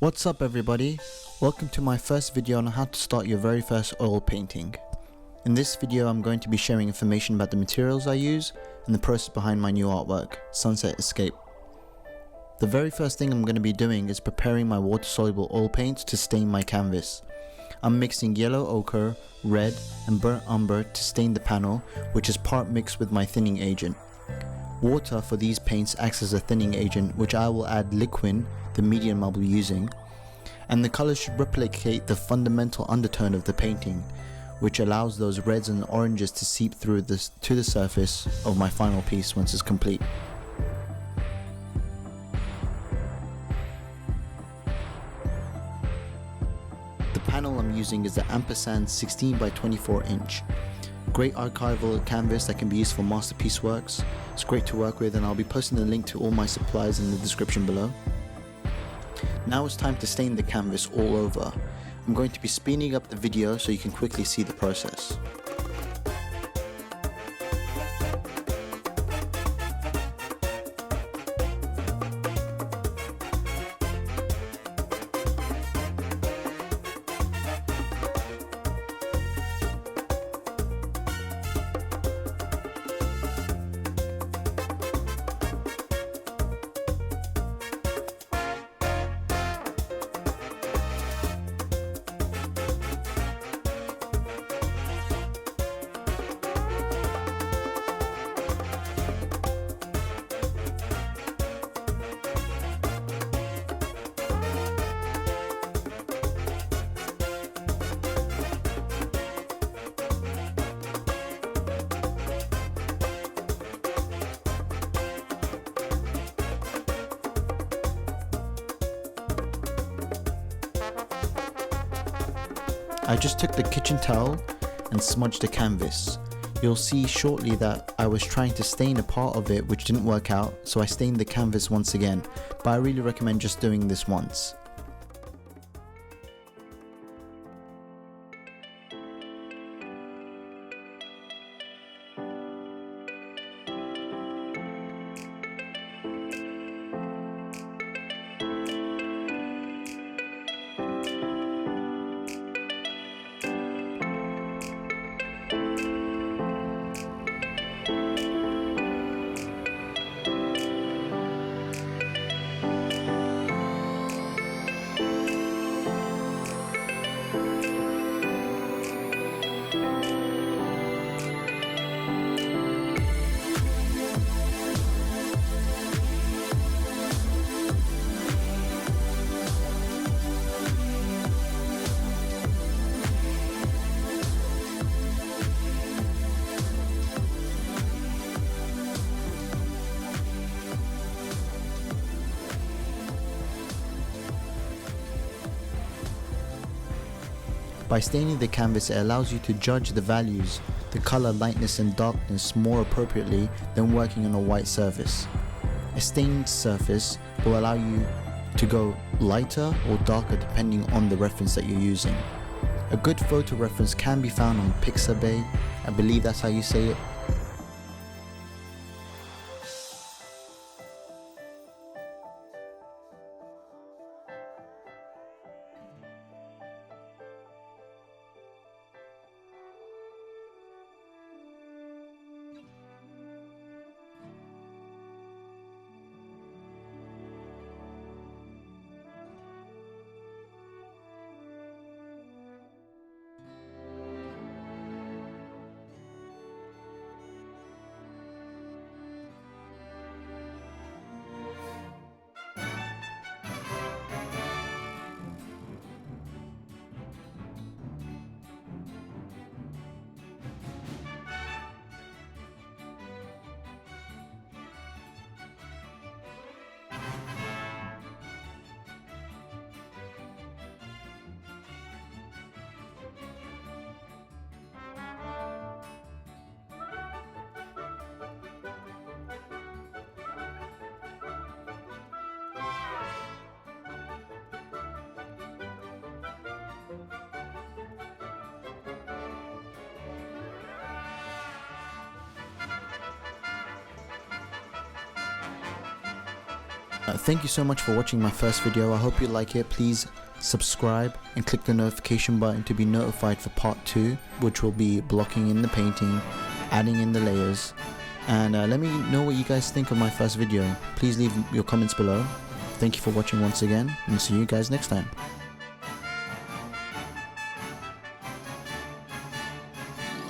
What's up everybody? Welcome to my first video on how to start your very first oil painting. In this video I'm going to be sharing information about the materials I use and the process behind my new artwork, Sunset Escape. The very first thing I'm going to be doing is preparing my water-soluble oil paints to stain my canvas. I'm mixing yellow ochre, red and burnt umber to stain the panel, which is part mixed with my thinning agent. Water for these paints acts as a thinning agent, which I will add liquid, the medium I'll be using, and the colours should replicate the fundamental undertone of the painting, which allows those reds and oranges to seep through to the surface of my final piece once it's complete. The panel I'm using is the Ampersand 16 by 24 inch. Great archival canvas that can be used for masterpiece works. It's great to work with, and I'll be posting a link to all my supplies in the description below. Now it's time to stain the canvas all over. I'm going to be speeding up the video so you can quickly see the process. I just took the kitchen towel and smudged the canvas. You'll see shortly that I was trying to stain a part of it which didn't work out, so I stained the canvas once again, but I really recommend just doing this once. By staining the canvas, it allows you to judge the values, the color lightness and darkness more appropriately than working on a white surface. A stained surface will allow you to go lighter or darker depending on the reference that you're using. A good photo reference can be found on Mixable, I believe that's how you say it. Thank you so much for watching my first video. I hope you like it. Please subscribe and click the notification button to be notified for part 2, which will be blocking in the painting, adding in the layers, and let me know what you guys think of my first video. Please leave your comments below. Thank you for watching once again, and see you guys next time.